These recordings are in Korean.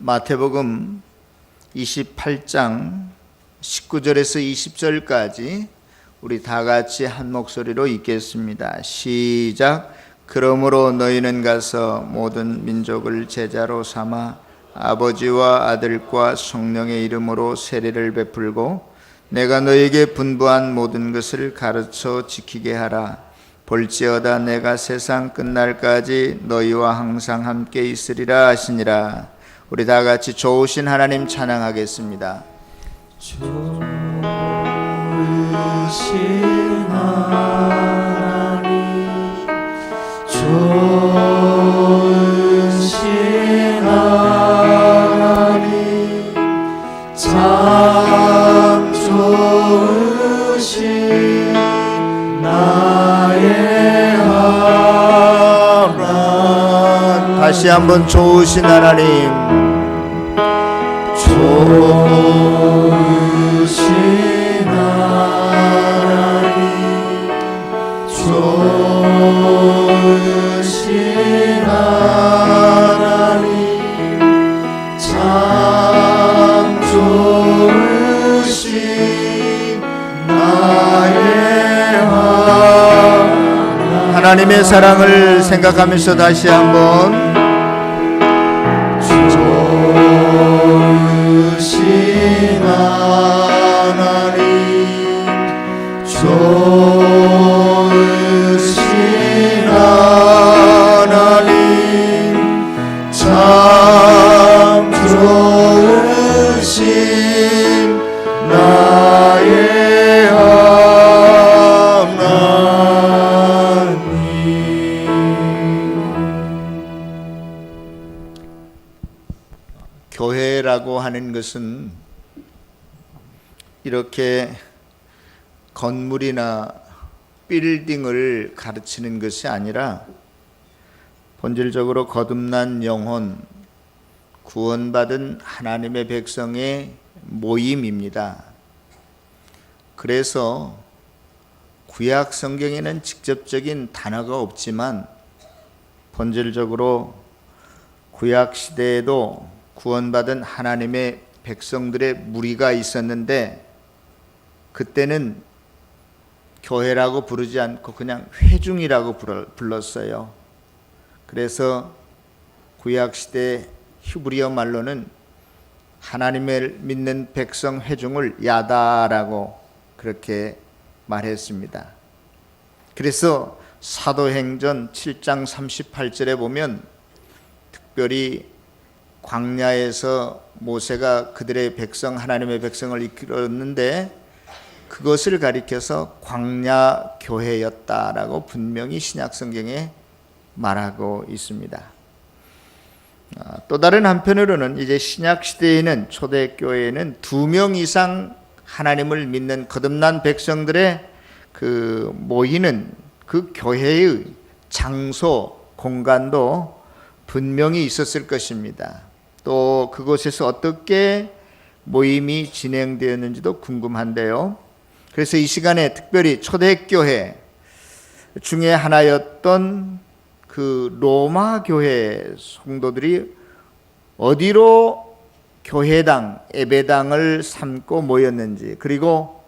마태복음 28장 19절에서 20절까지 우리 다 같이 한 목소리로 읽겠습니다. 시작. 그러므로 너희는 가서 모든 민족을 제자로 삼아 아버지와 아들과 성령의 이름으로 세례를 베풀고 내가 너희에게 분부한 모든 것을 가르쳐 지키게 하라. 볼지어다 내가 세상 끝날까지 너희와 항상 함께 있으리라 하시니라. 우리 다 같이 좋으신 하나님 찬양하겠습니다. 좋으신 하나님, 좋으신 하나님, 참 좋으신 나의 하나님. 다시 한번 좋으신 하나님, 좋으신 하나님, 좋으신 하나님, 참 좋으신 나의 하나님. 하나님의 사랑을 생각하면서 다시 한번 좋으신 하나님, 좋으신 하나님, 참 좋으신 나의 교회라고 하는 것은 이렇게 건물이나 빌딩을 가르치는 것이 아니라 본질적으로 거듭난 영혼, 구원받은 하나님의 백성의 모임입니다. 그래서 구약 성경에는 직접적인 단어가 없지만 본질적으로 구약 시대에도 구원받은 하나님의 백성들의 무리가 있었는데 그때는 교회라고 부르지 않고 그냥 회중이라고 불렀어요. 그래서 구약 시대 히브리어 말로는 하나님을 믿는 백성 회중을 야다라고 그렇게 말했습니다. 그래서 사도행전 7장 38절에 보면 특별히 광야에서 모세가 그들의 백성, 하나님의 백성을 이끌었는데 그것을 가리켜서 광야 교회였다라고 분명히 신약 성경에 말하고 있습니다. 또 다른 한편으로는 이제 신약 시대에는 초대교회에는 2명 이상 하나님을 믿는 거듭난 백성들의 그 모이는 그 교회의 장소, 공간도 분명히 있었을 것입니다. 또 그곳에서 어떻게 모임이 진행되었는지도 궁금한데요. 그래서 이 시간에 특별히 초대교회 중에 하나였던 그 로마 교회 성도들이 어디로 교회당, 예배당을 삼고 모였는지, 그리고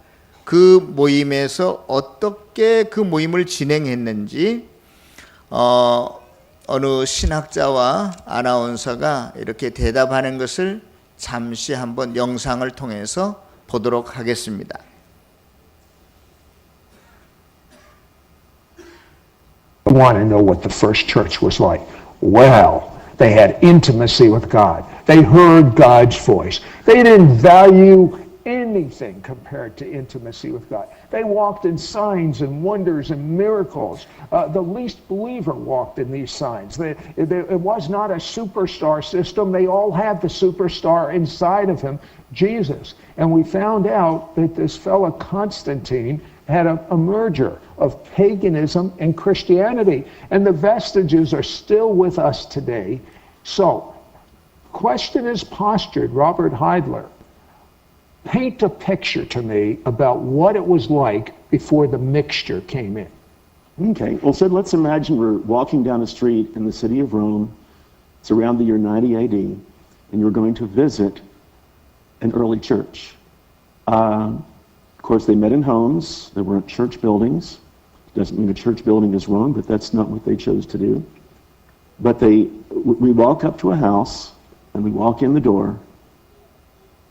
그 모임에서 어떻게 그 모임을 진행했는지 어느 신학자와 아나운서가 이렇게 대답하는 것을 잠시 한번 영상을 통해서 보도록 하겠습니다. I want to know what the first church was like. Well, they had intimacy with God. They heard God's voice. They didn't value anything compared to intimacy with God. They walked in signs and wonders and miracles. The least believer walked in these signs. It was not a superstar system. They all had the superstar inside of him, Jesus. And we found out that this fellow Constantine had a merger of paganism and Christianity. And the vestiges are still with us today. So, question is postured, Robert Heidler. Paint a picture to me about what it was like before the mixture came in. Okay, well, so let's imagine we're walking down a street in the city of Rome. It's around the year 90 AD. and you were going to visit an early church. Of course, they met in homes. There weren't church buildings. Doesn't mean a church building is wrong, but that's not what they chose to do. But we walk up to a house, and we walk in the door,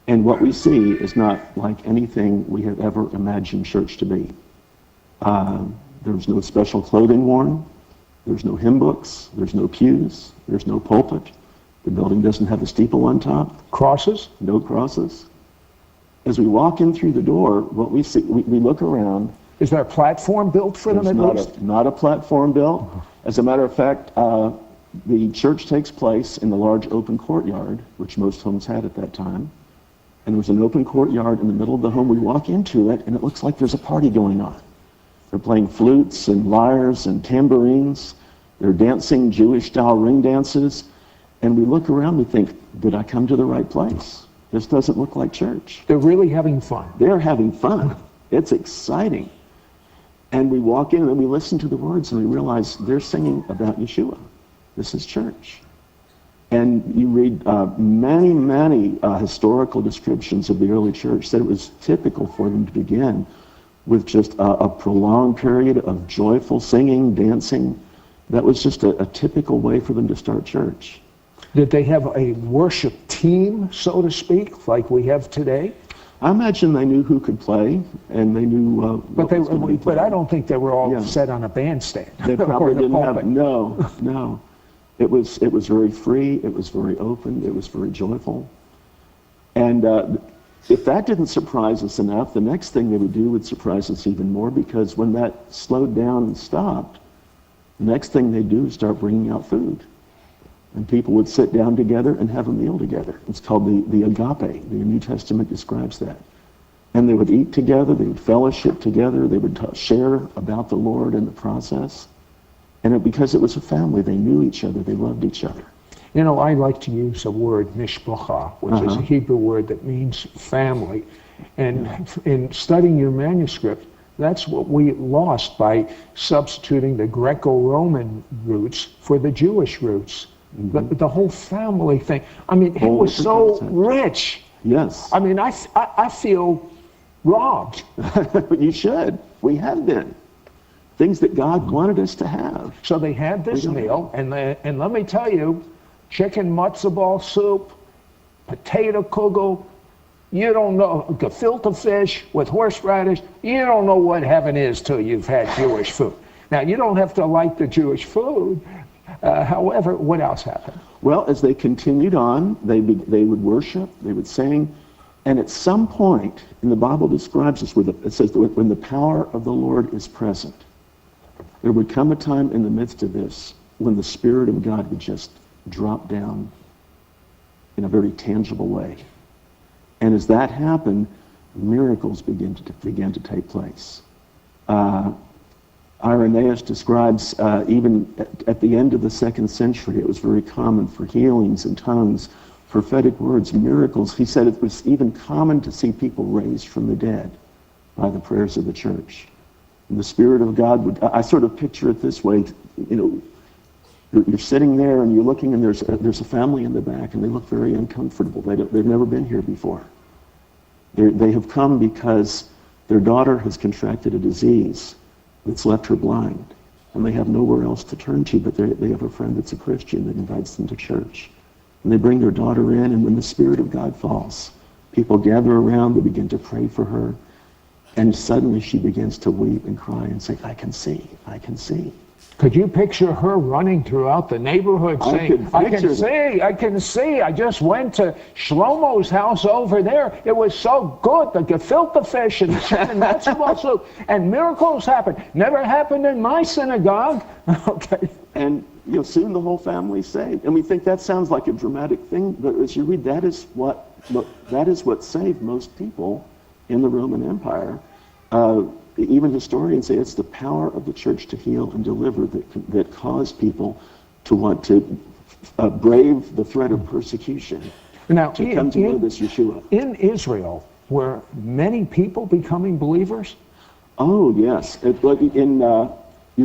and what we see is not like anything we have ever imagined church to be. There's no special clothing worn. There's no hymn books. There's no pews. There's no pulpit. The building doesn't have a steeple on top. Crosses? No crosses. As we walk in through the door, what we see, we look around. Is there a platform built for them at least? Not a platform built. As a matter of fact, the church takes place in the large open courtyard, which most homes had at that time. And there was an open courtyard in the middle of the home. We walk into it, and it looks like there's a party going on. They're playing flutes and lyres and tambourines. They're dancing Jewish-style ring dances. And we look around, we think, did I come to the right place? This doesn't look like church. They're really having fun. They're having fun. It's exciting. And we walk in and we listen to the words and we realize they're singing about Yeshua. This is church. And you read many historical descriptions of the early church that it was typical for them to begin with just a prolonged period of joyful singing, dancing. That was just a typical way for them to start church. Did they have a worship team, so to speak, like we have today? I imagine they knew who could play, and they knew But I don't think they were all set on a bandstand. They probably didn't pulpit. have, no. It was very free, it was very open, it was very joyful. And if that didn't surprise us enough, the next thing they would do would surprise us even more, because when that slowed down and stopped, the next thing they'd do is start bringing out food. And people would sit down together and have a meal together. It's called the agape. The New Testament describes that. And they would eat together, they would fellowship together, they would share about the Lord in the process. And because it was a family, they knew each other, they loved each other. You know, I like to use a word, mishpacha, which is a Hebrew word that means family. And in studying your manuscript, that's what we lost by substituting the Greco-Roman roots for the Jewish roots. The whole family thing. I mean, it was so rich. Yes. I mean, I feel robbed. You should. We have been. Things that God wanted us to have. So they had this meal, and let me tell you, chicken matzo ball soup, potato kugel, you don't know, gefilte fish with horseradish, you don't know what heaven is till you've had Jewish food. Now, you don't have to like the Jewish food. However, what else happened? Well, as they continued on, they would worship, they would sing, and at some point, and the Bible describes this, it says that when the power of the Lord is present, there would come a time in the midst of this when the Spirit of God would just drop down in a very tangible way. And as that happened, miracles began to take place. Irenaeus describes even at the end of the 2nd century, it was very common for healings in tongues, prophetic words, miracles. He said it was even common to see people raised from the dead by the prayers of the church. And the Spirit of God would, I sort of picture it this way, you know, you're sitting there and you're looking and there's a family in the back and they look very uncomfortable. They've never been here before. They have come because their daughter has contracted a disease that's left her blind, and they have nowhere else to turn to, but they have a friend that's a Christian that invites them to church. And they bring their daughter in, and when the Spirit of God falls, people gather around, they begin to pray for her, and suddenly she begins to weep and cry and say, I can see, I can see. Could you picture her running throughout the neighborhood saying, I can see, I just went to Shlomo's house over there. It was so good, the gefilte fish and the chicken matzo ball soup, and miracles happened. Never happened in my synagogue. Okay. And soon the whole family's saved. And we think that sounds like a dramatic thing, but as you read, that is what saved most people in the Roman Empire. Even historians say it's the power of the church to heal and deliver that caused people to want to brave the threat of persecution, now, to come to know this Yeshua. In Israel, were many people becoming believers? Oh, yes. You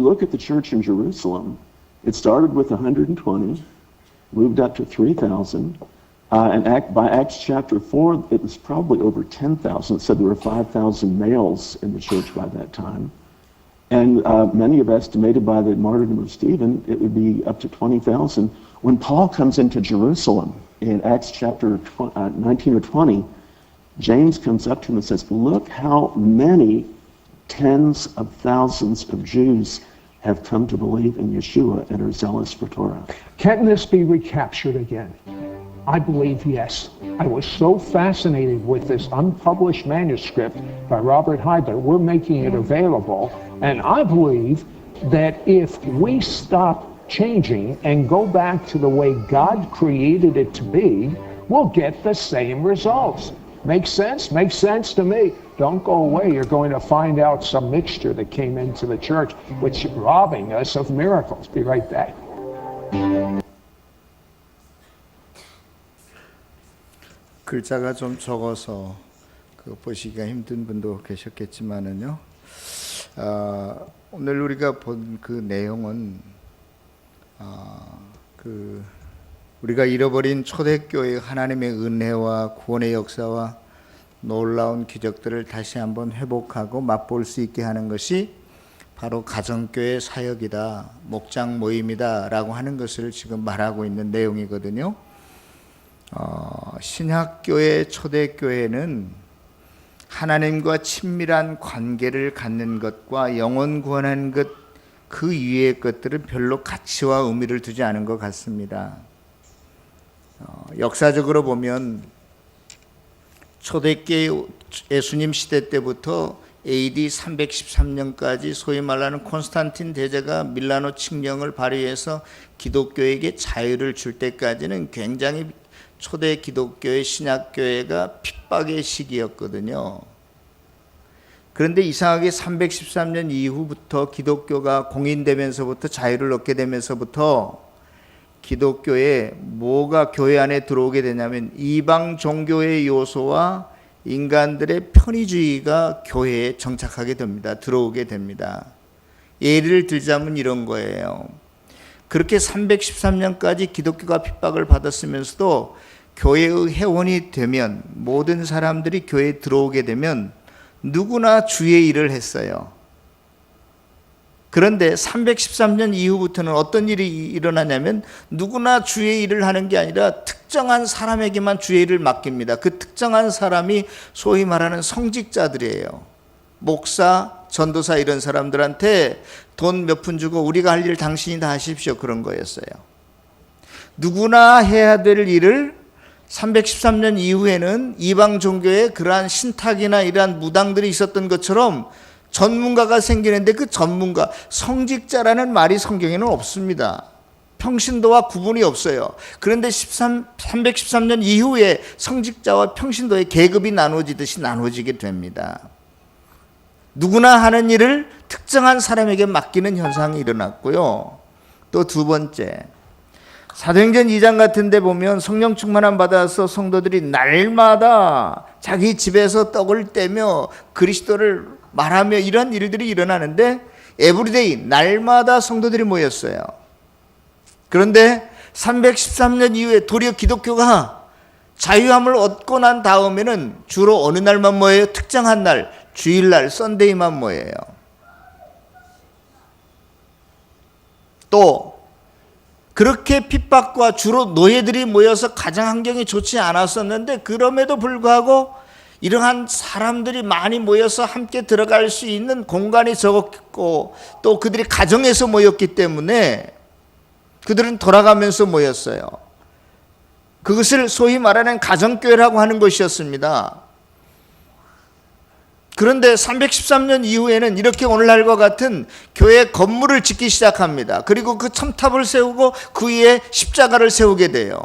look at the church in Jerusalem, it started with 120, moved up to 3,000, By Acts chapter 4, it was probably over 10,000. It said there were 5,000 males in the church by that time. And many have estimated by the martyrdom of Stephen, it would be up to 20,000. When Paul comes into Jerusalem in Acts chapter 19 or 20, James comes up to him and says, look how many tens of thousands of Jews have come to believe in Yeshua and are zealous for Torah. Can this be recaptured again? I believe yes. I was so fascinated with this unpublished manuscript by Robert Heidler. We're making it available. And I believe that if we stop changing and go back to the way God created it to be, we'll get the same results. Makes sense? Makes sense to me. Don't go away. You're going to find out some mixture that came into the church, which is robbing us of miracles. Be right back. 글자가 좀 적어서 그 보시기가 힘든 분도 계셨겠지만은요. 오늘 우리가 본 그 내용은 우리가 잃어버린 초대교회 하나님의 은혜와 구원의 역사와 놀라운 기적들을 다시 한번 회복하고 맛볼 수 있게 하는 것이 바로 가정교회 사역이다, 목장 모임이다라고 하는 것을 지금 말하고 있는 내용이거든요. 신약교회, 초대교회는 하나님과 친밀한 관계를 갖는 것과 영혼 구원하는 것, 그 이외의 것들은 별로 가치와 의미를 두지 않은 것 같습니다. 역사적으로 보면 초대교회 예수님 시대 때부터 AD 313년까지 소위 말하는 콘스탄틴 대제가 밀라노 칙령을 발의해서 기독교에게 자유를 줄 때까지는 굉장히 초대 기독교의 신약교회가 핍박의 시기였거든요. 그런데 이상하게 313년 이후부터 기독교가 공인되면서부터 자유를 얻게 되면서부터 기독교에 뭐가 교회 안에 들어오게 되냐면 이방 종교의 요소와 인간들의 편의주의가 교회에 정착하게 됩니다. 들어오게 됩니다. 예를 들자면 이런 거예요. 그렇게 313년까지 기독교가 핍박을 받았으면서도 교회의 회원이 되면, 모든 사람들이 교회에 들어오게 되면 누구나 주의 일을 했어요. 그런데 313년 이후부터는 어떤 일이 일어나냐면 누구나 주의 일을 하는 게 아니라 특정한 사람에게만 주의 일을 맡깁니다. 그 특정한 사람이 소위 말하는 성직자들이에요. 목사, 전도사 이런 사람들한테 돈 몇 푼 주고 우리가 할 일 당신이 다 하십시오, 그런 거였어요. 누구나 해야 될 일을 313년 이후에는 이방 종교에 그러한 신탁이나 이러한 무당들이 있었던 것처럼 전문가가 생기는데, 그 전문가, 성직자라는 말이 성경에는 없습니다. 평신도와 구분이 없어요. 그런데 313년 이후에 성직자와 평신도의 계급이 나누어지듯이 나누어지게 됩니다. 누구나 하는 일을 특정한 사람에게 맡기는 현상이 일어났고요. 또 두 번째, 사도행전 2장 같은 데 보면 성령 충만함 받아서 성도들이 날마다 자기 집에서 떡을 떼며 그리스도를 말하며 이런 일들이 일어나는데, 에브리데이, 날마다 성도들이 모였어요. 그런데 313년 이후에 도리어 기독교가 자유함을 얻고 난 다음에는 주로 어느 날만 모여요? 특정한 날, 주일날, 썬데이만 모여요. 또 그렇게 핍박과 주로 노예들이 모여서 가정 환경이 좋지 않았었는데, 그럼에도 불구하고 이러한 사람들이 많이 모여서 함께 들어갈 수 있는 공간이 적었고, 또 그들이 가정에서 모였기 때문에 그들은 돌아가면서 모였어요. 그것을 소위 말하는 가정교회라고 하는 것이었습니다. 그런데 313년 이후에는 이렇게 오늘날과 같은 교회 건물을 짓기 시작합니다. 그리고 그 첨탑을 세우고 그 위에 십자가를 세우게 돼요.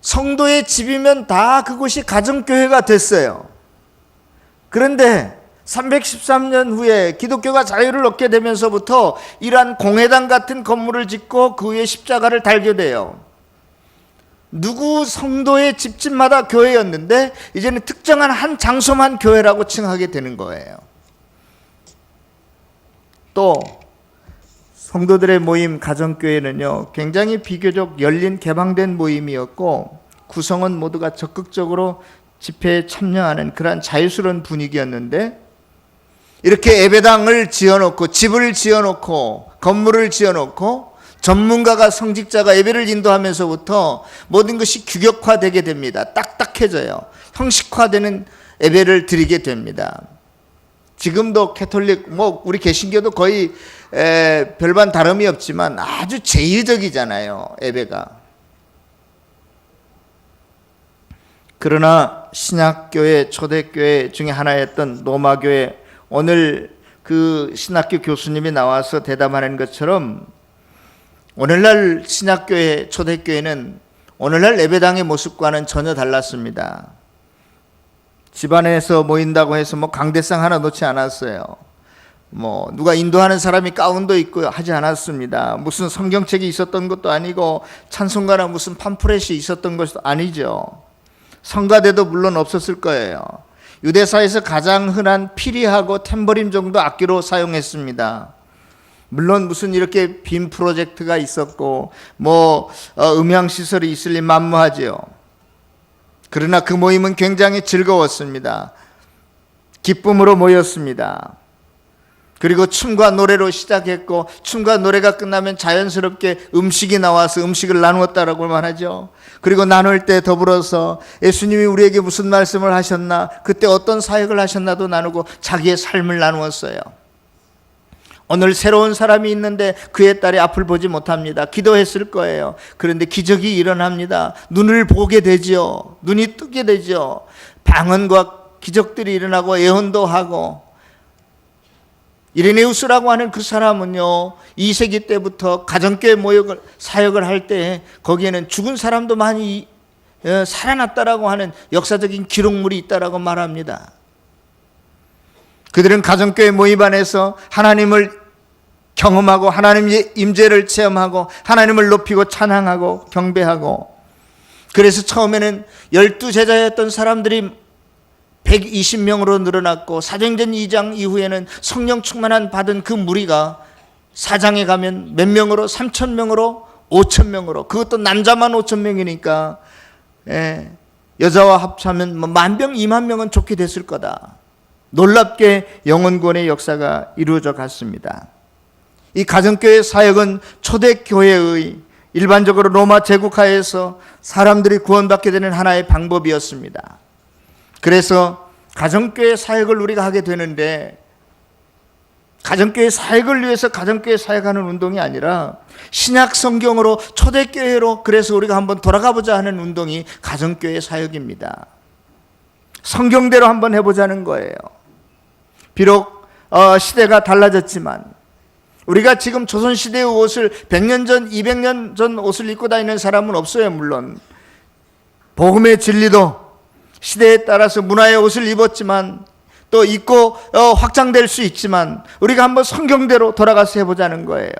성도의 집이면 다 그곳이 가정교회가 됐어요. 그런데 313년 후에 기독교가 자유를 얻게 되면서부터 이러한 공회당 같은 건물을 짓고 그 위에 십자가를 달게 돼요. 누구 성도의 집집마다 교회였는데 이제는 특정한 한 장소만 교회라고 칭하게 되는 거예요. 또 성도들의 모임 가정교회는요, 굉장히 비교적 열린 개방된 모임이었고 구성원 모두가 적극적으로 집회에 참여하는 그러한 자유스러운 분위기였는데, 이렇게 예배당을 지어놓고 집을 지어놓고 건물을 지어놓고 전문가가 성직자가 예배를 인도하면서부터 모든 것이 규격화되게 됩니다. 딱딱해져요. 형식화되는 예배를 드리게 됩니다. 지금도 캐톨릭, 우리 개신교도 거의 별반 다름이 없지만 아주 제의적이잖아요, 예배가. 그러나 신약교회, 초대교회 중에 하나였던 로마교회, 오늘 그 신학교 교수님이 나와서 대담하는 것처럼 오늘날 신약교회, 초대교회는 오늘날 예배당의 모습과는 전혀 달랐습니다. 집안에서 모인다고 해서 강대상 하나 놓지 않았어요. 누가 인도하는 사람이 가운도 입고 하지 않았습니다. 무슨 성경책이 있었던 것도 아니고 찬송가나 무슨 팜프렛이 있었던 것도 아니죠. 성가대도 물론 없었을 거예요. 유대사에서 가장 흔한 피리하고 탬버린 정도 악기로 사용했습니다. 물론 무슨 이렇게 빔 프로젝트가 있었고 음향시설이 있을 리 만무하지요. 그러나 그 모임은 굉장히 즐거웠습니다. 기쁨으로 모였습니다. 그리고 춤과 노래로 시작했고, 춤과 노래가 끝나면 자연스럽게 음식이 나와서 음식을 나누었다라고 말하죠. 그리고 나눌 때 더불어서 예수님이 우리에게 무슨 말씀을 하셨나, 그때 어떤 사역을 하셨나도 나누고 자기의 삶을 나누었어요. 오늘 새로운 사람이 있는데 그의 딸이 앞을 보지 못합니다. 기도했을 거예요. 그런데 기적이 일어납니다. 눈을 보게 되죠. 눈이 뜨게 되죠. 방언과 기적들이 일어나고 예언도 하고. 이레네우스라고 하는 그 사람은요, 2세기 때부터 가정교회 모욕을 사역을 할 때 거기에는 죽은 사람도 많이 살아났다라고 하는 역사적인 기록물이 있다라고 말합니다. 그들은 가정교회 모임 안에서 하나님을 경험하고 하나님의 임재를 체험하고 하나님을 높이고 찬양하고 경배하고, 그래서 처음에는 12제자였던 사람들이 120명으로 늘어났고, 사도행전 2장 이후에는 성령 충만한 받은 그 무리가 4장에 가면 몇 명으로? 3,000명으로 5,000명으로, 그것도 남자만 5,000명이니까 여자와 합치면 10,000명, 20,000명은 좋게 됐을 거다. 놀랍게 영혼구원의 역사가 이루어져 갔습니다. 이 가정교회 사역은 초대교회의 일반적으로 로마 제국하에서 사람들이 구원받게 되는 하나의 방법이었습니다. 그래서 가정교회 사역을 우리가 하게 되는데, 가정교회 사역을 위해서 가정교회 사역하는 운동이 아니라 신약 성경으로 초대교회로, 그래서 우리가 한번 돌아가보자 하는 운동이 가정교회 사역입니다. 성경대로 한번 해보자는 거예요. 비록 시대가 달라졌지만, 우리가 지금 조선시대의 옷을 100년 전, 200년 전 옷을 입고 다니는 사람은 없어요. 물론 복음의 진리도 시대에 따라서 문화의 옷을 입었지만, 또 입고 확장될 수 있지만, 우리가 한번 성경대로 돌아가서 해보자는 거예요.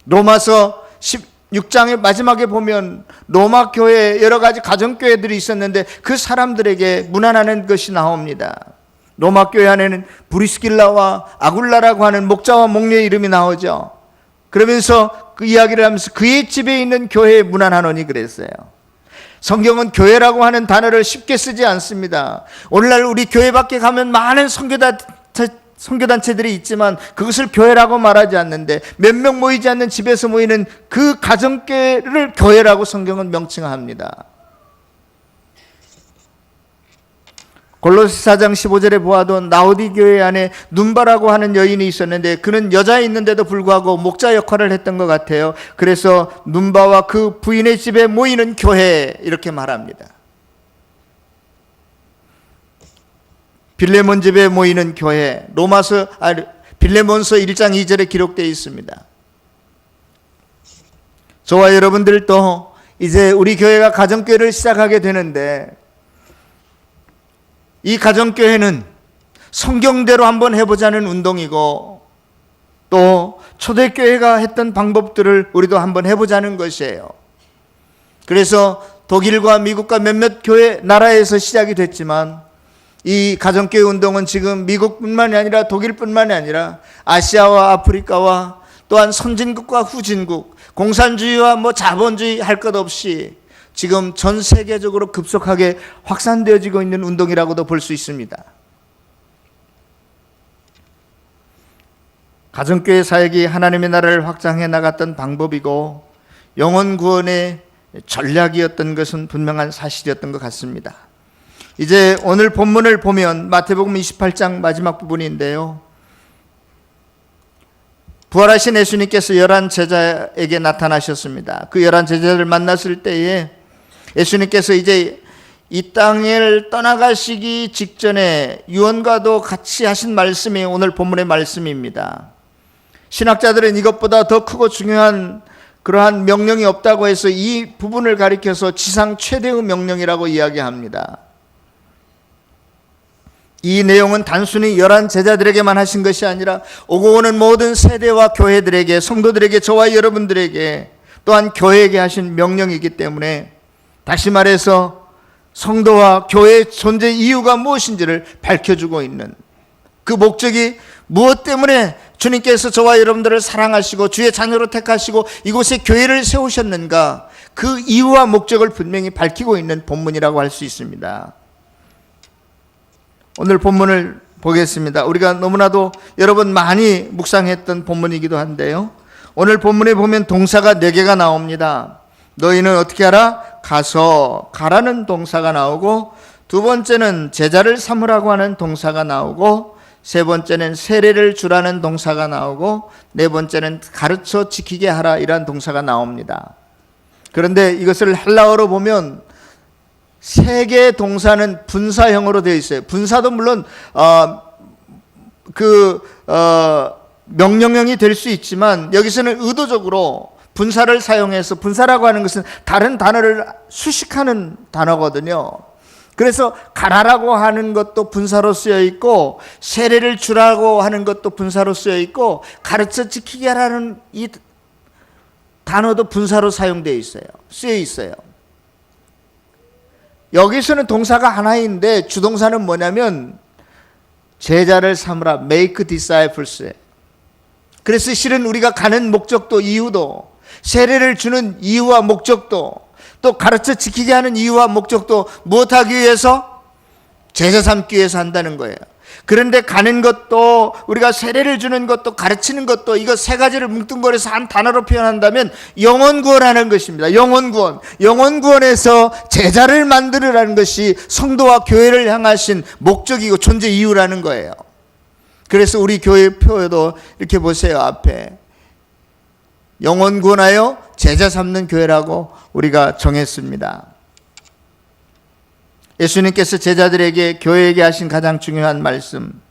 로마서 16장의 마지막에 보면 로마 교회에 여러 가지 가정교회들이 있었는데 그 사람들에게 문안하는 것이 나옵니다. 로마 교회 안에는 브리스길라와 아굴라라고 하는 목자와 목녀의 이름이 나오죠. 그러면서 그 이야기를 하면서 그의 집에 있는 교회에 문안하노니 그랬어요. 성경은 교회라고 하는 단어를 쉽게 쓰지 않습니다. 오늘날 우리 교회 밖에 가면 많은 선교단체들이 있지만 그것을 교회라고 말하지 않는데, 몇 명 모이지 않는 집에서 모이는 그 가정교회를 교회라고 성경은 명칭합니다. 골로새 4장 15절에 보아도 나오디 교회 안에 눈바라고 하는 여인이 있었는데 그는 여자였는데도 불구하고 목자 역할을 했던 것 같아요. 그래서 눈바와 그 부인의 집에 모이는 교회, 이렇게 말합니다. 빌레몬 집에 모이는 교회, 빌레몬서 1장 2절에 기록되어 있습니다. 저와 여러분들도 이제 우리 교회가 가정교회를 시작하게 되는데, 이 가정교회는 성경대로 한번 해보자는 운동이고, 또 초대교회가 했던 방법들을 우리도 한번 해보자는 것이에요. 그래서 독일과 미국과 몇몇 교회 나라에서 시작이 됐지만, 이 가정교회 운동은 지금 미국뿐만이 아니라 독일뿐만이 아니라 아시아와 아프리카와 또한 선진국과 후진국, 공산주의와 자본주의 할 것 없이 지금 전 세계적으로 급속하게 확산되어지고 있는 운동이라고도 볼 수 있습니다. 가정교회 사역이 하나님의 나라를 확장해 나갔던 방법이고 영혼 구원의 전략이었던 것은 분명한 사실이었던 것 같습니다. 이제 오늘 본문을 보면 마태복음 28장 마지막 부분인데요. 부활하신 예수님께서 11 제자에게 나타나셨습니다. 그 11 제자를 만났을 때에 예수님께서 이제 이 땅을 떠나가시기 직전에 유언과도 같이 하신 말씀이 오늘 본문의 말씀입니다. 신학자들은 이것보다 더 크고 중요한 그러한 명령이 없다고 해서 이 부분을 가리켜서 지상 최대의 명령이라고 이야기합니다. 이 내용은 단순히 11 제자들에게만 하신 것이 아니라 오고 오는 모든 세대와 교회들에게, 성도들에게, 저와 여러분들에게, 또한 교회에게 하신 명령이기 때문에 다시 말해서 성도와 교회의 존재 이유가 무엇인지를 밝혀주고 있는, 그 목적이 무엇 때문에 주님께서 저와 여러분들을 사랑하시고 주의 자녀로 택하시고 이곳에 교회를 세우셨는가, 그 이유와 목적을 분명히 밝히고 있는 본문이라고 할 수 있습니다. 오늘 본문을 보겠습니다. 우리가 너무나도 여러 번 많이 묵상했던 본문이기도 한데요. 오늘 본문에 보면 동사가 4개가 나옵니다. 너희는 어떻게 하라? 가서, 가라는 동사가 나오고, 두 번째는 제자를 삼으라고 하는 동사가 나오고, 세 번째는 세례를 주라는 동사가 나오고, 네 번째는 가르쳐 지키게 하라 이란 동사가 나옵니다. 그런데 이것을 헬라어로 보면 세 개의 동사는 분사형으로 되어 있어요. 분사도 물론 명령형이 될 수 있지만 여기서는 의도적으로 분사를 사용해서, 분사라고 하는 것은 다른 단어를 수식하는 단어거든요. 그래서 가라라고 하는 것도 분사로 쓰여 있고, 세례를 주라고 하는 것도 분사로 쓰여 있고, 가르쳐 지키게 하라는 이 단어도 분사로 사용되어 있어요. 쓰여 있어요. 여기서는 동사가 하나인데 주동사는 뭐냐면 제자를 삼으라, make disciples예요. 그래서 실은 우리가 가는 목적도, 이유도, 세례를 주는 이유와 목적도, 또 가르쳐 지키게 하는 이유와 목적도 무엇하기 위해서? 제자 삼기 위해서 한다는 거예요. 그런데 가는 것도, 우리가 세례를 주는 것도, 가르치는 것도, 이거 세 가지를 뭉뚱그려서 한 단어로 표현한다면 영혼 구원하는 것입니다. 영혼 구원. 영혼 구원에서 제자를 만들으라는 것이 성도와 교회를 향하신 목적이고 존재 이유라는 거예요. 그래서 우리 교회 표에도 이렇게 보세요. 앞에 영혼 구원하여 제자 삼는 교회라고 우리가 정했습니다. 예수님께서 제자들에게, 교회에게 하신 가장 중요한 말씀,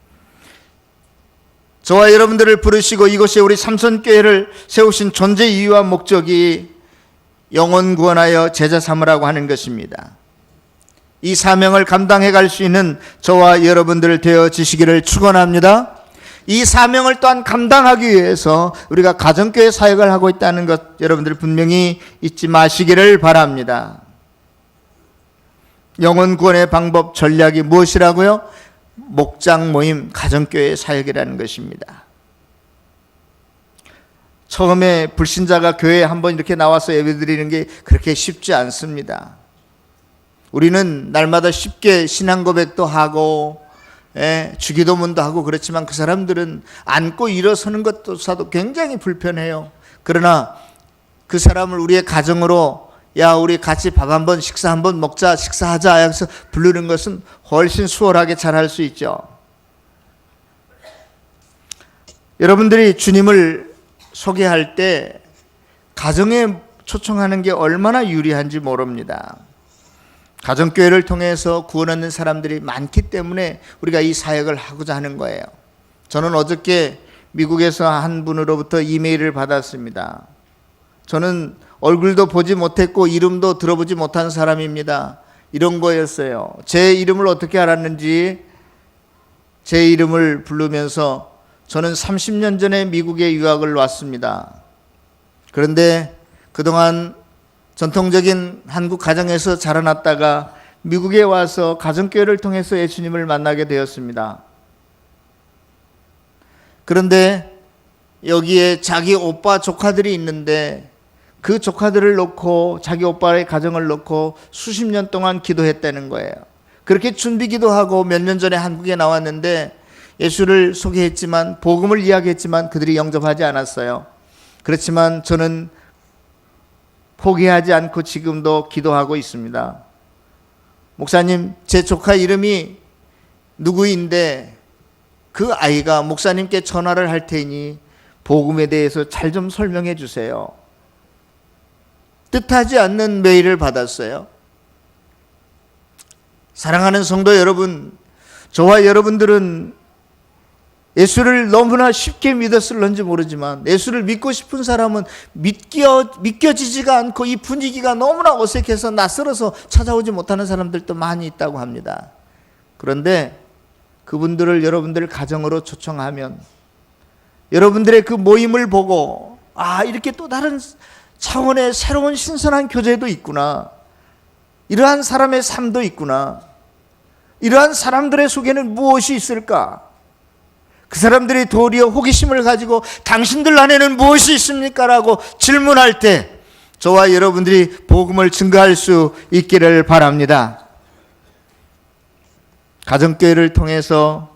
저와 여러분들을 부르시고 이곳에 우리 삼선교회를 세우신 존재 이유와 목적이 영혼 구원하여 제자 삼으라고 하는 것입니다. 이 사명을 감당해 갈 수 있는 저와 여러분들 되어지시기를 축원합니다. 이 사명을 또한 감당하기 위해서 우리가 가정교회 사역을 하고 있다는 것 여러분들 분명히 잊지 마시기를 바랍니다. 영혼 구원의 방법, 전략이 무엇이라고요? 목장 모임, 가정교회 사역이라는 것입니다. 처음에 불신자가 교회에 한번 이렇게 나와서 예배드리는 게 그렇게 쉽지 않습니다. 우리는 날마다 쉽게 신앙 고백도 하고 주기도문도 하고 그렇지만 그 사람들은 앉고 일어서는 것조차도 굉장히 불편해요. 그러나 그 사람을 우리의 가정으로, 야 우리 같이 밥 한번, 식사 한번 먹자, 식사하자 해서 부르는 것은 훨씬 수월하게 잘할 수 있죠. 여러분들이 주님을 소개할 때 가정에 초청하는 게 얼마나 유리한지 모릅니다. 가정교회를 통해서 구원 얻는 사람들이 많기 때문에 우리가 이 사역을 하고자 하는 거예요. 저는 어저께 미국에서 한 분으로부터 이메일을 받았습니다. 저는 얼굴도 보지 못했고 이름도 들어보지 못한 사람입니다. 이런 거였어요. 제 이름을 어떻게 알았는지, 제 이름을 부르면서 저는 30년 전에 미국에 유학을 왔습니다. 그런데 그동안 전통적인 한국 가정에서 자라났다가 미국에 와서 가정교회를 통해서 예수님을 만나게 되었습니다. 그런데 여기에 자기 오빠 조카들이 있는데 그 조카들을 놓고 자기 오빠의 가정을 놓고 수십 년 동안 기도했다는 거예요. 그렇게 준비 기도하고 몇 년 전에 한국에 나왔는데 예수를 소개했지만 복음을 이야기했지만 그들이 영접하지 않았어요. 그렇지만 저는 포기하지 않고 지금도 기도하고 있습니다. 목사님, 제 조카 이름이 누구인데 그 아이가 목사님께 전화를 할 테니 복음에 대해서 잘 좀 설명해 주세요. 뜻하지 않는 메일을 받았어요. 사랑하는 성도 여러분, 저와 여러분들은 예수를 너무나 쉽게 믿었을런지 모르지만 예수를 믿고 싶은 사람은 믿겨지지가 않고 이 분위기가 너무나 어색해서 낯설어서 찾아오지 못하는 사람들도 많이 있다고 합니다. 그런데 그분들을 여러분들 가정으로 초청하면 여러분들의 그 모임을 보고 이렇게 또 다른 차원의 새로운 신선한 교제도 있구나. 이러한 사람의 삶도 있구나. 이러한 사람들의 속에는 무엇이 있을까? 그 사람들이 도리어 호기심을 가지고 당신들 안에는 무엇이 있습니까? 라고 질문할 때 저와 여러분들이 복음을 증거할 수 있기를 바랍니다. 가정교회를 통해서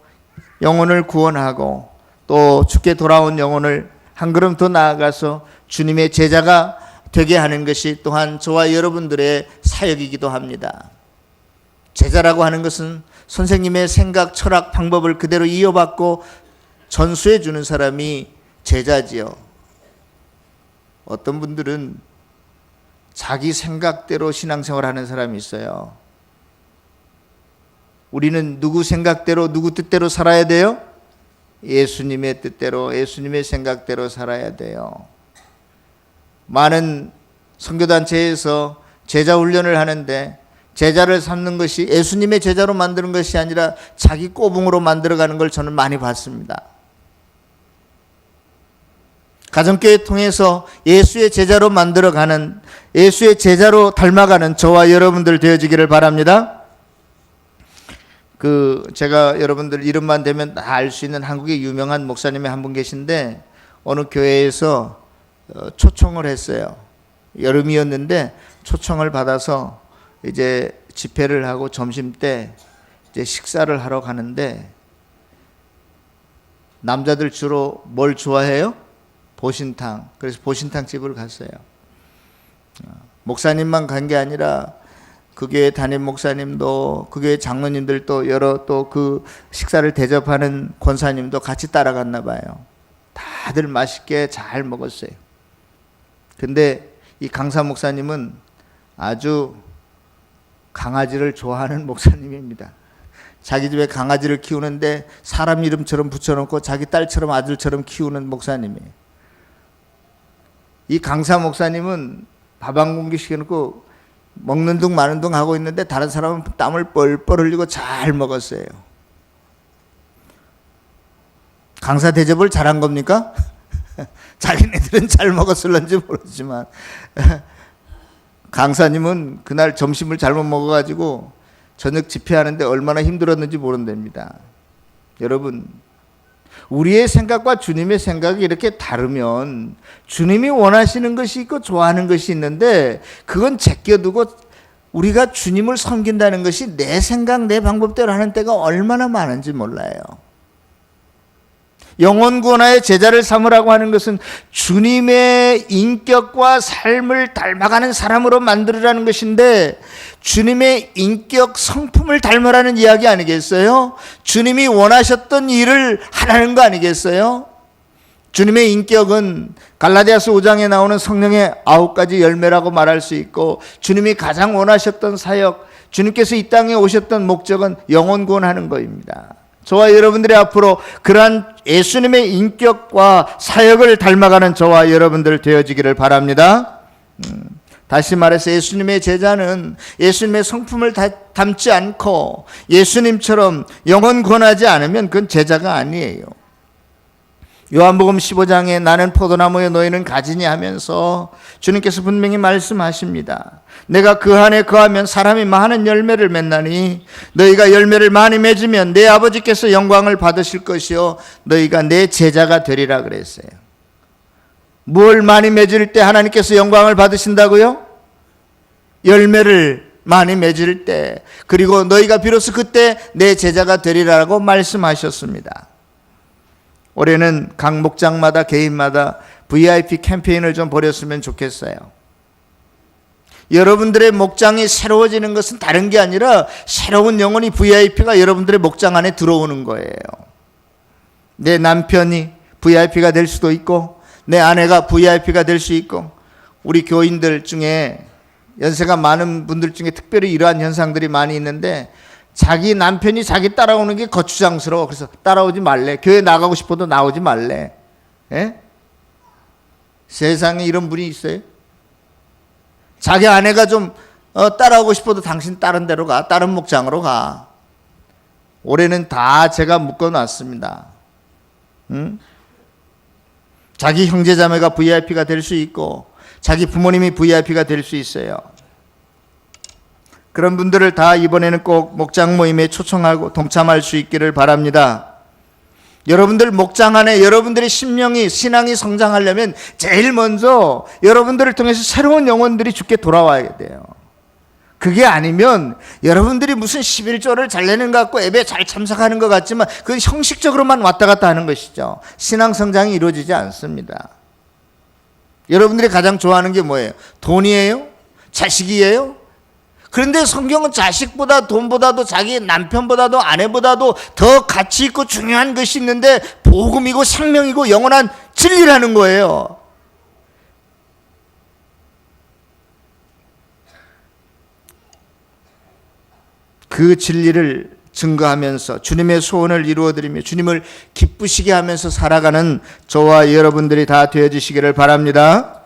영혼을 구원하고 또 죽게 돌아온 영혼을 한 걸음 더 나아가서 주님의 제자가 되게 하는 것이 또한 저와 여러분들의 사역이기도 합니다. 제자라고 하는 것은 선생님의 생각, 철학, 방법을 그대로 이어받고 전수해 주는 사람이 제자지요. 어떤 분들은 자기 생각대로 신앙생활 하는 사람이 있어요. 우리는 누구 생각대로, 누구 뜻대로 살아야 돼요? 예수님의 뜻대로, 예수님의 생각대로 살아야 돼요. 많은 선교단체에서 제자 훈련을 하는데 제자를 삼는 것이 예수님의 제자로 만드는 것이 아니라 자기 꼬붕으로 만들어가는 걸 저는 많이 봤습니다. 가정교회 통해서 예수의 제자로 만들어가는, 예수의 제자로 닮아가는 저와 여러분들 되어지기를 바랍니다. 제가 여러분들 이름만 대면 다 알 수 있는 한국의 유명한 목사님이 한 분 계신데 어느 교회에서 초청을 했어요. 여름이었는데 초청을 받아서 이제 집회를 하고 점심 때 이제 식사를 하러 가는데 남자들 주로 뭘 좋아해요? 보신탕. 그래서 보신탕 집을 갔어요. 목사님만 간 게 아니라 그 교회 담임 목사님도 그 교회 장로님들도 여러 또 그 식사를 대접하는 권사님도 같이 따라갔나 봐요. 다들 맛있게 잘 먹었어요. 근데 이 강사 목사님은 아주 강아지를 좋아하는 목사님입니다. 자기 집에 강아지를 키우는데 사람 이름처럼 붙여놓고 자기 딸처럼 아들처럼 키우는 목사님이에요. 이 강사 목사님은 밥 한 공기 시켜놓고 먹는 둥 마는 둥 하고 있는데 다른 사람은 땀을 뻘뻘 흘리고 잘 먹었어요. 강사 대접을 잘한 겁니까? 자기네들은 잘 먹었을런지 모르지만 강사님은 그날 점심을 잘못 먹어가지고 저녁 집회하는데 얼마나 힘들었는지 모른답니다. 여러분, 우리의 생각과 주님의 생각이 이렇게 다르면 주님이 원하시는 것이 있고 좋아하는 것이 있는데 그건 제껴두고 우리가 주님을 섬긴다는 것이 내 생각, 내 방법대로 하는 때가 얼마나 많은지 몰라요. 영혼 구원하여 제자를 삼으라고 하는 것은 주님의 인격과 삶을 닮아가는 사람으로 만들으라는 것인데 주님의 인격 성품을 닮으라는 이야기 아니겠어요? 주님이 원하셨던 일을 하라는 거 아니겠어요? 주님의 인격은 갈라디아서 5장에 나오는 성령의 9가지 열매라고 말할 수 있고 주님이 가장 원하셨던 사역, 주님께서 이 땅에 오셨던 목적은 영혼 구원하는 것입니다. 저와 여러분들의 앞으로 그러한 예수님의 인격과 사역을 닮아가는 저와 여러분들 되어지기를 바랍니다. 다시 말해서 예수님의 제자는 예수님의 성품을 담지 않고 예수님처럼 영혼 구원하지 않으면 그건 제자가 아니에요. 요한복음 15장에 나는 포도나무에 너희는 가지니 하면서 주님께서 분명히 말씀하십니다. 내가 그 안에 거하면 사람이 많은 열매를 맺나니 너희가 열매를 많이 맺으면 내 아버지께서 영광을 받으실 것이요 너희가 내 제자가 되리라 그랬어요. 뭘 많이 맺을 때 하나님께서 영광을 받으신다고요? 열매를 많이 맺을 때, 그리고 너희가 비로소 그때 내 제자가 되리라고 말씀하셨습니다. 올해는 각 목장마다 개인마다 VIP 캠페인을 좀 벌였으면 좋겠어요. 여러분들의 목장이 새로워지는 것은 다른 게 아니라 새로운 영혼이 VIP가 여러분들의 목장 안에 들어오는 거예요. 내 남편이 VIP가 될 수도 있고 내 아내가 VIP가 될 수 있고, 우리 교인들 중에 연세가 많은 분들 중에 특별히 이러한 현상들이 많이 있는데, 자기 남편이 자기 따라오는 게 거추장스러워. 그래서 따라오지 말래. 교회 나가고 싶어도 나오지 말래. 예? 세상에 이런 분이 있어요? 자기 아내가 좀 따라오고 싶어도 당신 다른 데로 가. 다른 목장으로 가. 올해는 다 제가 묶어놨습니다. 응? 자기 형제자매가 VIP가 될 수 있고 자기 부모님이 VIP가 될 수 있어요. 그런 분들을 다 이번에는 꼭 목장 모임에 초청하고 동참할 수 있기를 바랍니다. 여러분들 목장 안에 여러분들의 신앙이 성장하려면 제일 먼저 여러분들을 통해서 새로운 영혼들이 주께 돌아와야 돼요. 그게 아니면 여러분들이 무슨 11조를 잘 내는 것 같고 예배 잘 참석하는 것 같지만 그건 형식적으로만 왔다 갔다 하는 것이죠. 신앙 성장이 이루어지지 않습니다. 여러분들이 가장 좋아하는 게 뭐예요? 돈이에요? 자식이에요? 그런데 성경은 자식보다 돈보다도 자기 남편보다도 아내보다도 더 가치 있고 중요한 것이 있는데 복음이고 생명이고 영원한 진리라는 거예요. 그 진리를 증거하면서 주님의 소원을 이루어드리며 주님을 기쁘시게 하면서 살아가는 저와 여러분들이 다 되어주시기를 바랍니다.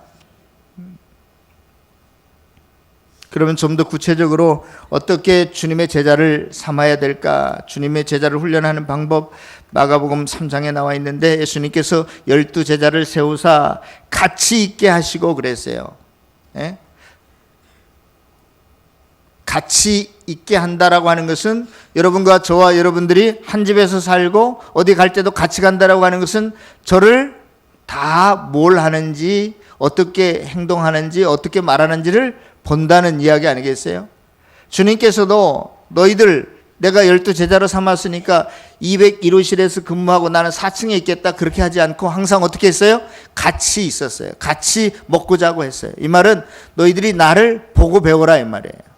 그러면 좀 더 구체적으로 어떻게 주님의 제자를 삼아야 될까? 주님의 제자를 훈련하는 방법, 마가복음 3장에 나와 있는데 예수님께서 12제자를 세우사 같이 있게 하시고 그랬어요. 예? 같이 있게 한다라고 하는 것은 여러분과 저와 여러분들이 한 집에서 살고 어디 갈 때도 같이 간다라고 하는 것은 저를 다 뭘 하는지, 어떻게 행동하는지, 어떻게 말하는지를 본다는 이야기 아니겠어요? 주님께서도 너희들 내가 12제자로 삼았으니까 201호실에서 근무하고 나는 4층에 있겠다 그렇게 하지 않고 항상 어떻게 했어요? 같이 있었어요. 같이 먹고 자고 했어요. 이 말은 너희들이 나를 보고 배워라 이 말이에요.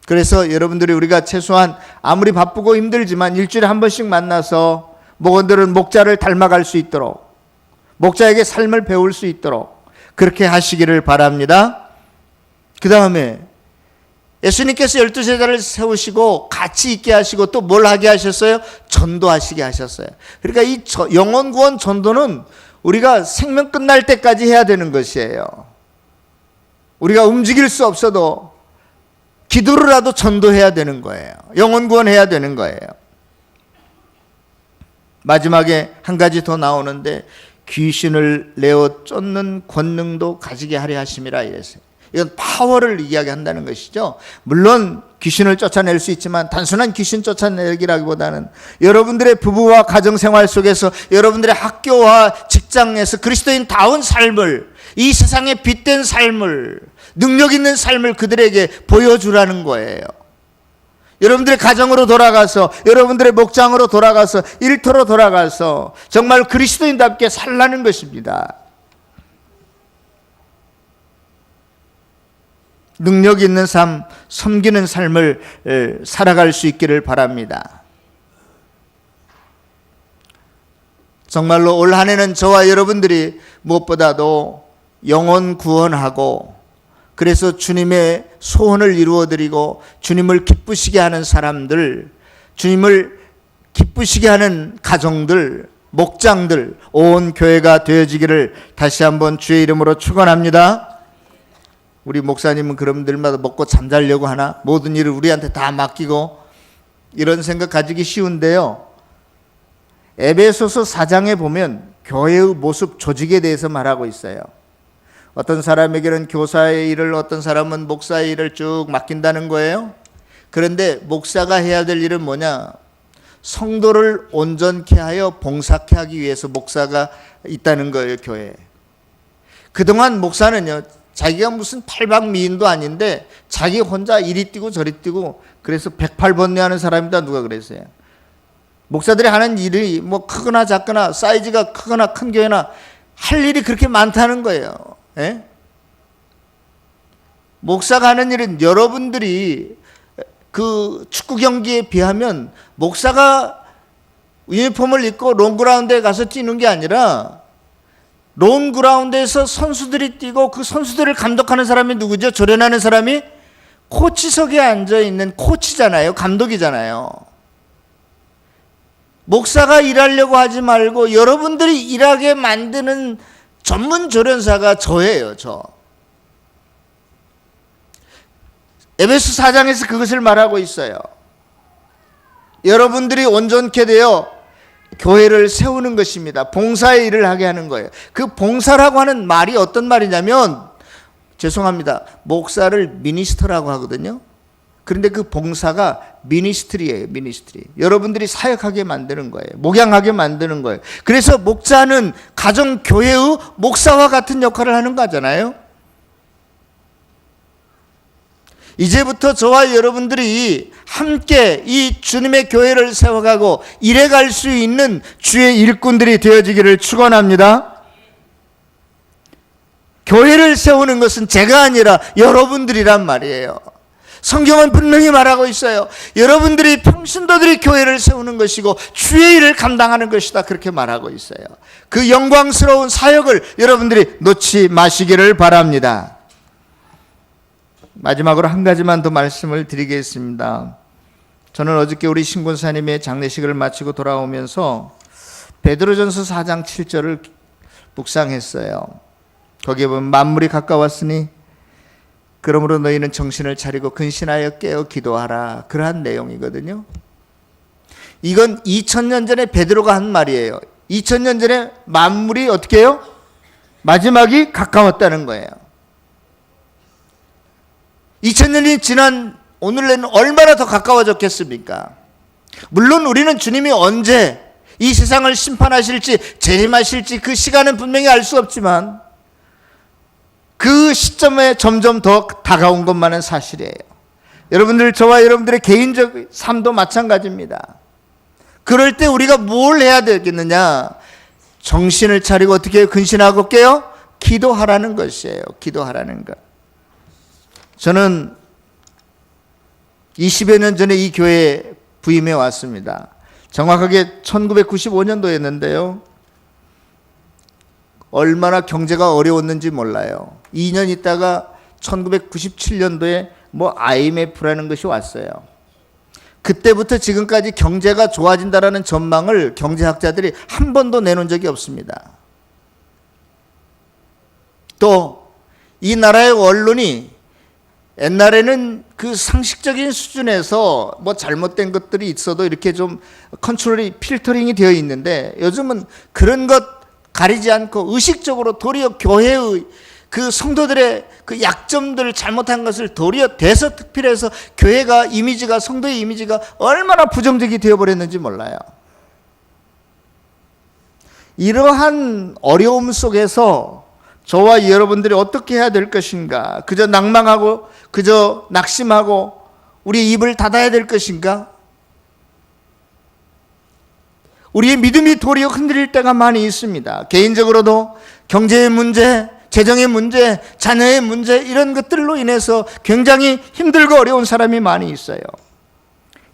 그래서 여러분들이 우리가 최소한 아무리 바쁘고 힘들지만 일주일에 한 번씩 만나서 목원들은 목자를 닮아갈 수 있도록, 목자에게 삶을 배울 수 있도록 그렇게 하시기를 바랍니다. 그 다음에 예수님께서 12제자를 세우시고 같이 있게 하시고 또 뭘 하게 하셨어요? 전도하시게 하셨어요. 그러니까 이 영혼구원 전도는 우리가 생명 끝날 때까지 해야 되는 것이에요. 우리가 움직일 수 없어도 기도로라도 전도해야 되는 거예요. 영혼구원 해야 되는 거예요. 마지막에 한 가지 더 나오는데 귀신을 내어 쫓는 권능도 가지게 하려 하심이라 이랬어요. 이건 파워를 이야기한다는 것이죠. 물론 귀신을 쫓아낼 수 있지만 단순한 귀신 쫓아내기라기보다는 여러분들의 부부와 가정생활 속에서 여러분들의 학교와 직장에서 그리스도인다운 삶을, 이 세상에 빛된 삶을, 능력 있는 삶을 그들에게 보여주라는 거예요. 여러분들의 가정으로 돌아가서, 여러분들의 목장으로 돌아가서, 일터로 돌아가서 정말 그리스도인답게 살라는 것입니다. 능력 있는 삶, 섬기는 삶을 살아갈 수 있기를 바랍니다. 정말로 올 한 해는 저와 여러분들이 무엇보다도 영혼 구원하고 그래서 주님의 소원을 이루어드리고 주님을 기쁘시게 하는 사람들, 주님을 기쁘시게 하는 가정들, 목장들, 온 교회가 되어지기를 다시 한번 주의 이름으로 축원합니다. 우리 목사님은 그런 들마다 먹고 잠자려고 하나? 모든 일을 우리한테 다 맡기고 이런 생각 가지기 쉬운데요. 에베소서 4장에 보면 교회의 모습, 조직에 대해서 말하고 있어요. 어떤 사람에게는 교사의 일을, 어떤 사람은 목사의 일을 쭉 맡긴다는 거예요. 그런데 목사가 해야 될 일은 뭐냐? 성도를 온전케 하여 봉사케 하기 위해서 목사가 있다는 거예요, 교회에. 그동안 목사는요, 자기가 무슨 팔방미인도 아닌데 자기 혼자 이리 뛰고 저리 뛰고 그래서 108번뇌 하는 사람이다, 누가 그랬어요. 목사들이 하는 일이 뭐 크거나 작거나 사이즈가 크거나 큰 교회나 할 일이 그렇게 많다는 거예요. 예? 목사가 하는 일은 여러분들이 그 축구 경기에 비하면 목사가 유니폼을 입고 롱그라운드에 가서 뛰는 게 아니라 롱그라운드에서 선수들이 뛰고 그 선수들을 감독하는 사람이 누구죠? 조련하는 사람이 코치석에 앉아있는 코치잖아요. 감독이잖아요. 목사가 일하려고 하지 말고 여러분들이 일하게 만드는 전문 조련사가 저예요. 저. 에베소 4장에서 그것을 말하고 있어요. 여러분들이 온전케 되어 교회를 세우는 것입니다. 봉사의 일을 하게 하는 거예요. 그 봉사라고 하는 말이 어떤 말이냐면, 죄송합니다, 목사를 미니스터라고 하거든요. 그런데 그 봉사가 미니스트리예요. 미니스트리. 여러분들이 사역하게 만드는 거예요. 목양하게 만드는 거예요. 그래서 목자는 가정교회의 목사와 같은 역할을 하는 거잖아요. 이제부터 저와 여러분들이 함께 이 주님의 교회를 세워가고 일해갈 수 있는 주의 일꾼들이 되어지기를 축원합니다. 교회를 세우는 것은 제가 아니라 여러분들이란 말이에요. 성경은 분명히 말하고 있어요. 여러분들이 평신도들이 교회를 세우는 것이고 주의 일을 감당하는 것이다, 그렇게 말하고 있어요. 그 영광스러운 사역을 여러분들이 놓지 마시기를 바랍니다. 마지막으로 한 가지만 더 말씀을 드리겠습니다. 저는 어저께 우리 신군사님의 장례식을 마치고 돌아오면서 베드로전서 4장 7절을 묵상했어요. 거기에 보면 만물이 가까웠으니 그러므로 너희는 정신을 차리고 근신하여 깨어 기도하라, 그러한 내용이거든요. 이건 2000년 전에 베드로가 한 말이에요. 2000년 전에 만물이 어떻게 해요? 마지막이 가까웠다는 거예요. 2000년이 지난 오늘날은 얼마나 더 가까워졌겠습니까? 물론 우리는 주님이 언제 이 세상을 심판하실지 재림하실지 그 시간은 분명히 알 수 없지만 그 시점에 점점 더 다가온 것만은 사실이에요. 여러분들, 저와 여러분들의 개인적 삶도 마찬가지입니다. 그럴 때 우리가 뭘 해야 되겠느냐? 정신을 차리고 어떻게 해요? 근신하고 깨요? 기도하라는 것이에요. 기도하라는 것. 저는 20여 년 전에 이 교회에 부임해 왔습니다. 정확하게 1995년도였는데요. 얼마나 경제가 어려웠는지 몰라요. 2년 있다가 1997년도에 IMF라는 것이 왔어요. 그때부터 지금까지 경제가 좋아진다라는 전망을 경제학자들이 한 번도 내놓은 적이 없습니다. 또 이 나라의 언론이 옛날에는 그 상식적인 수준에서 잘못된 것들이 있어도 이렇게 좀 컨트롤이 필터링이 되어 있는데, 요즘은 그런 것 가리지 않고 의식적으로 도리어 교회의 그 성도들의 그 약점들을 잘못한 것을 도리어 대서특필해서 교회가 이미지가, 성도의 이미지가 얼마나 부정적이 되어버렸는지 몰라요. 이러한 어려움 속에서 저와 여러분들이 어떻게 해야 될 것인가? 그저 낭망하고 그저 낙심하고 우리의 입을 닫아야 될 것인가? 우리의 믿음이 도리어 흔들릴 때가 많이 있습니다. 개인적으로도 경제의 문제, 재정의 문제, 자녀의 문제, 이런 것들로 인해서 굉장히 힘들고 어려운 사람이 많이 있어요.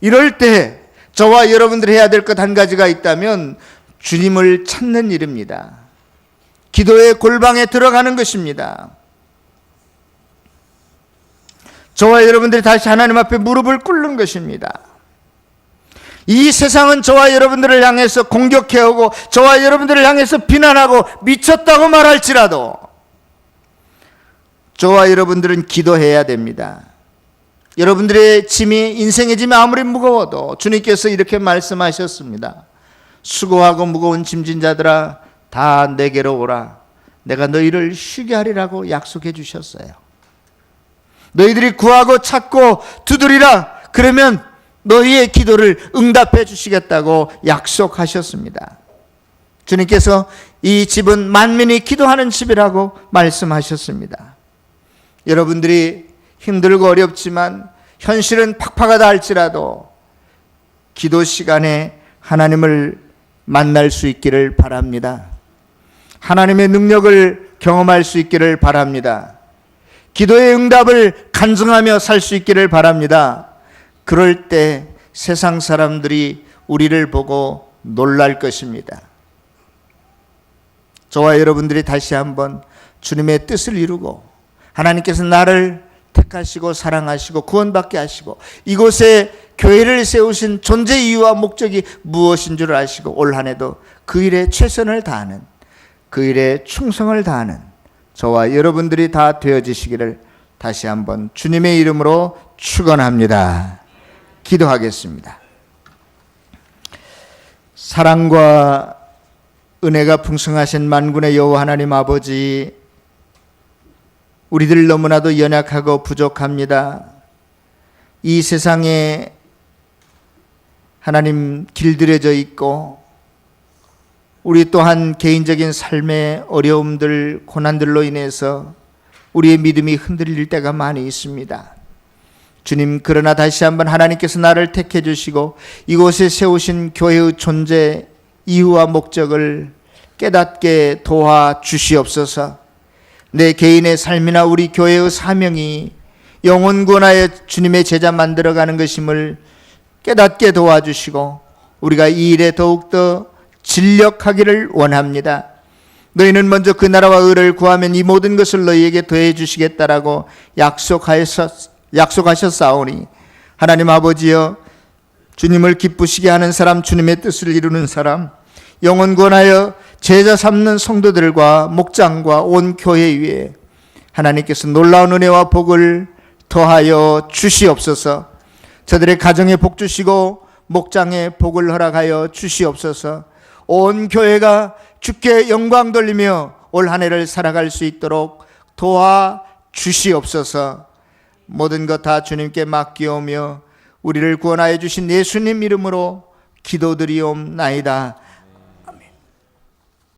이럴 때 저와 여러분들이 해야 될 것 한 가지가 있다면 주님을 찾는 일입니다. 기도의 골방에 들어가는 것입니다. 저와 여러분들이 다시 하나님 앞에 무릎을 꿇는 것입니다. 이 세상은 저와 여러분들을 향해서 공격해오고 저와 여러분들을 향해서 비난하고 미쳤다고 말할지라도 저와 여러분들은 기도해야 됩니다. 여러분들의 짐이, 인생의 짐이 아무리 무거워도 주님께서 이렇게 말씀하셨습니다. 수고하고 무거운 짐진 자들아 다 내게로 오라. 내가 너희를 쉬게 하리라고 약속해 주셨어요. 너희들이 구하고 찾고 두드리라. 그러면 너희의 기도를 응답해 주시겠다고 약속하셨습니다. 주님께서 이 집은 만민이 기도하는 집이라고 말씀하셨습니다. 여러분들이 힘들고 어렵지만 현실은 팍팍하다 할지라도 기도 시간에 하나님을 만날 수 있기를 바랍니다. 하나님의 능력을 경험할 수 있기를 바랍니다. 기도의 응답을 간증하며 살 수 있기를 바랍니다. 그럴 때 세상 사람들이 우리를 보고 놀랄 것입니다. 저와 여러분들이 다시 한번 주님의 뜻을 이루고 하나님께서 나를 택하시고 사랑하시고 구원받게 하시고 이곳에 교회를 세우신 존재 이유와 목적이 무엇인 줄 아시고 올 한 해도 그 일에 최선을 다하는, 그 일에 충성을 다하는 저와 여러분들이 다 되어지시기를 다시 한번 주님의 이름으로 축원합니다. 기도하겠습니다. 사랑과 은혜가 풍성하신 만군의 여호와 하나님 아버지, 우리들 너무나도 연약하고 부족합니다. 이 세상에 하나님 길들여져 있고 우리 또한 개인적인 삶의 어려움들, 고난들로 인해서 우리의 믿음이 흔들릴 때가 많이 있습니다. 주님, 그러나 다시 한번 하나님께서 나를 택해 주시고 이곳에 세우신 교회의 존재, 이유와 목적을 깨닫게 도와 주시옵소서. 내 개인의 삶이나 우리 교회의 사명이 영혼 구원하여 주님의 제자 만들어가는 것임을 깨닫게 도와주시고 우리가 이 일에 더욱더 진력하기를 원합니다. 너희는 먼저 그 나라와 의를 구하면 이 모든 것을 너희에게 더해 주시겠다라고 약속하셨사오니 하나님 아버지여, 주님을 기쁘시게 하는 사람, 주님의 뜻을 이루는 사람, 영혼 구원하여 제자 삼는 성도들과 목장과 온 교회 위에 하나님께서 놀라운 은혜와 복을 더하여 주시옵소서. 저들의 가정에 복 주시고 목장에 복을 허락하여 주시옵소서. 온 교회가 주께 영광 돌리며 올 한 해를 살아갈 수 있도록 도와 주시옵소서. 모든 것 다 주님께 맡기오며 우리를 구원하여 주신 예수님 이름으로 기도드리옵나이다.